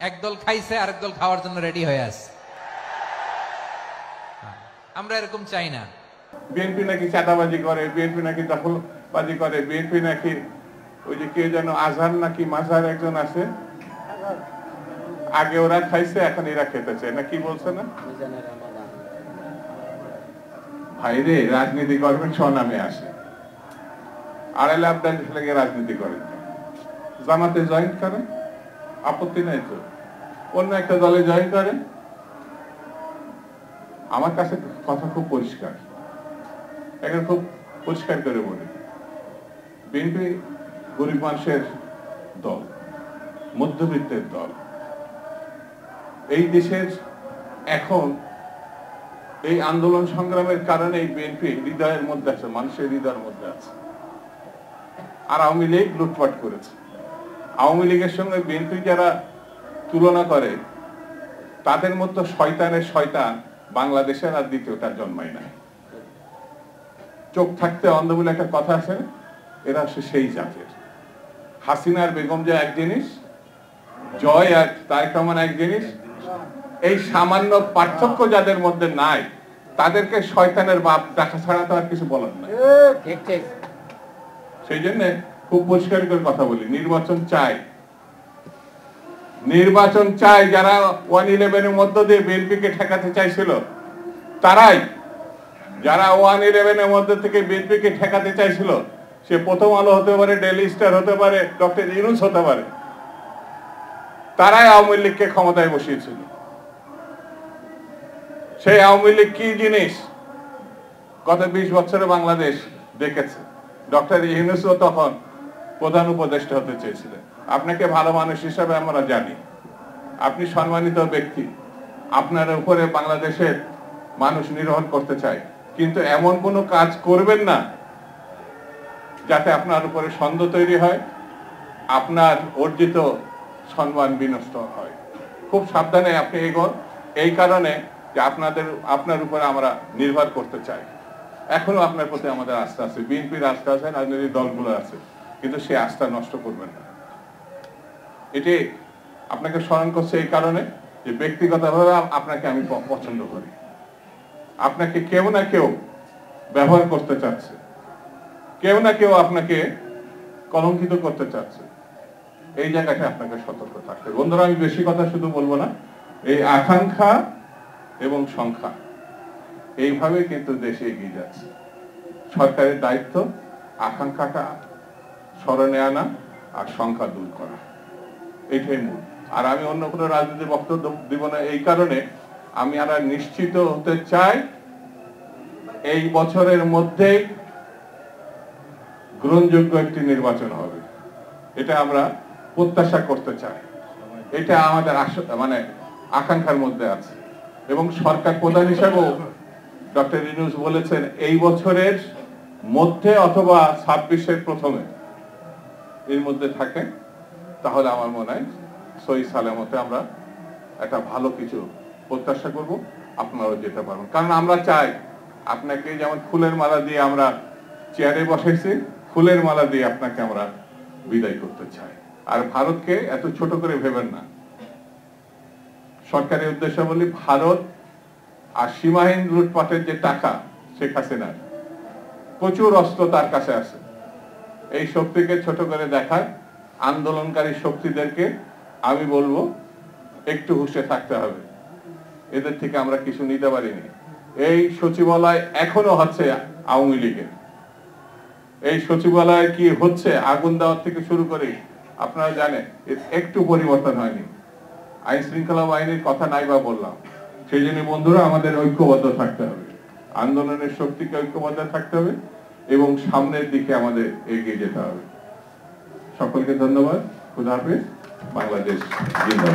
একদল খাইছে আরেক দল খাওয়ার জন্য রেডি হয়ে আছে। আমরা এরকম চাই না। বিএনপি নাকি চাঁদাবাজি করে, বিএনপি নাকি দখলবাজি করে, বিএনপি নাকি ওই যে কে যেন আজহার নাকি মাঝার একজন আছে, আগে ওরা খাইছে এখন এরা খেতেছে না, কি বলছে না ভাই রে? রাজনীতি করবেন স্বনামে আসে, আড়াইলে আপনার লেগে রাজনীতি করেন, জামাতে জয়েন করেন, আপত্তি নাই তো, অন্য একটা দলে জয়েন করেন। আমার কাছে কথা খুব পরিষ্কার, এখন খুব পরিষ্কার করে বলি, বিএনপি গরিব মানুষের দল, মধ্যবিত্তের দল। এই দেশের এখন এই আন্দোলন সংগ্রামের কারণে এই বিএনপি হৃদয়ের মধ্যে আছে, মানুষের হৃদয়ের মধ্যে আছে। আর আওয়ামী লীগ লুটপাট করেছে। আওয়ামী লীগের সঙ্গে বিএনপি যারা তুলনা করে, তাদের মতো শয়তানের শয়তান বাংলাদেশের আর দ্বিতীয়টা জন্মায় না। চোখ থাকতে অন্ধ বলে একটা কথা আছে, এরা সেই জাতের। হাসিনার বেগম যে এক জিনিস, জয় আর তারেক রহমান এক জিনিস, এই সামান্য পার্থক্য যাদের মধ্যে নাই, তাদেরকে শয়তানের বাপ দেখা ছাড়া তো আর কিছু বলার নাই। সেই জন্য খুব পরিষ্কার করে কথা বলি, নির্বাচন চাই, নির্বাচন চাই। যারা 111-এর মধ্য দিয়ে বিএনপিকে ঠেকাতে চাইছিল তারাই, যারা 111-এর মধ্যে থেকে বিএনপিকে ঠেকাতে চাইছিল, সে প্রথম আলো হতে পারে, ডেইলি স্টার হতে পারে, ডক্টর ইউনূস হতে পারে, তারাই আওয়ামী লীগকে ক্ষমতায় বসিয়েছিল। সেই আওয়ামী লীগ কি জিনিস গত 20 বছরে বাংলাদেশ দেখেছে। ডক্টর ইউনূসও তখন প্রধান উপদেষ্টা হতে চেয়েছিলেন। আপনাকে ভালো মানুষ হিসাবে আমরা জানি, আপনি সম্মানিত ব্যক্তি, আপনার উপরে বাংলাদেশের মানুষ নির্ভর করতে চায়, কিন্তু এমন কোনো কাজ করবেন না যাতে আপনার উপরে সন্দেহ তৈরি হয়, আপনার অর্জিত সম্মান বিনষ্ট হয়। খুব সাবধানে আপনি এগোন, এই কারণে যে আপনার উপরে আমরা নির্ভর করতে চাই। এখনো আপনার প্রতি আমাদের আস্থা আছে, বিএনপির আস্থা আছে, রাজনৈতিক দলগুলো আছে, কিন্তু সেই আস্থা নষ্ট করবেন না। এটি আপনাকে স্মরণ করছে এই কারণে যে ব্যক্তিগতভাবে আপনাকে আমি পছন্দ করি। আপনাকে কেউ না কেউ ব্যবহার করতে চাচ্ছে, কেউ না কেউ আপনাকে কলঙ্কিত করতে চাচ্ছে, এই জায়গাটা আপনাকে সতর্ক থাকতে। বন্ধুরা, আমি বেশি কথা শুধু বলবো না, এই আকাঙ্ক্ষা এবং সংখ্যা এইভাবে কিন্তু দেশে এগিয়ে যাচ্ছে। সরকারের দায়িত্ব আকাঙ্ক্ষাটা স্মরণে আনা আর সংখ্যা দূর করা, এটাই মূল। আর আমি অন্য কোনো রাজনীতির বক্তব্য দিব না, এই কারণে আমি আর নিশ্চিত হতে চাই এই বছরের মধ্যেই গ্রহণযোগ্য একটি নির্বাচন হবে, এটা আমরা প্রত্যাশা করতে চাই। এটা আমাদের মানে আকাঙ্ক্ষার মধ্যে আছে। এবং সরকার প্রধান হিসেবেও ডক্টর ইউনূস বলেছেন এই বছরের মধ্যে অথবা 26-এর প্রথমে এর মধ্যে থাকে, তাহলে আমার মনে হয় সহি সালামতে আমরা একটা ভালো কিছু প্রত্যাশা করব, আপনারাও যেতে পারবেন। কারণ আমরা চাই আপনাকে যেমন ফুলের মালা দিয়ে আমরা চেয়ারে বসাইছি, ফুলের মালা দিয়ে আপনাকে আমরা বিদায় করতে চাই। আর ভারতকে এত ছোট করে ভেবেন না। সরকারের উদ্দেশ্য বলি, ভারত আর সীমাহীন লুটপাটের যে টাকা, শেখ হাসিনার প্রচুর অস্ত্র তার কাছে আছে, এই শক্তিকে ছোট করে দেখায় আন্দোলনকারী শক্তিদেরকে আমি বলবো একটু হুঁশে থাকতে হবে। এদের থেকে আমরা কিছু নিতে পারিনি। এই সচিবালয় এখনো হচ্ছে আওয়ামী লীগের, এই সচিবালয়ে কি হচ্ছে, আগুন দেওয়ার থেকে শুরু করে আপনারা জানেন একটু পরিবর্তন হয়নি। আইন শৃঙ্খলা বাহিনীর কথা নাই বা বললাম। সেই জন্য বন্ধুরা, আমাদের ঐক্যবদ্ধ থাকতে হবে, আন্দোলনের শক্তিকে ঐক্যবদ্ধ থাকতে হবে এবং সামনের দিকে আমাদের এগিয়ে যেতে হবে। সকলকে ধন্যবাদ। খুদা হাফেজ। বাংলাদেশ জিন্দাবাদ।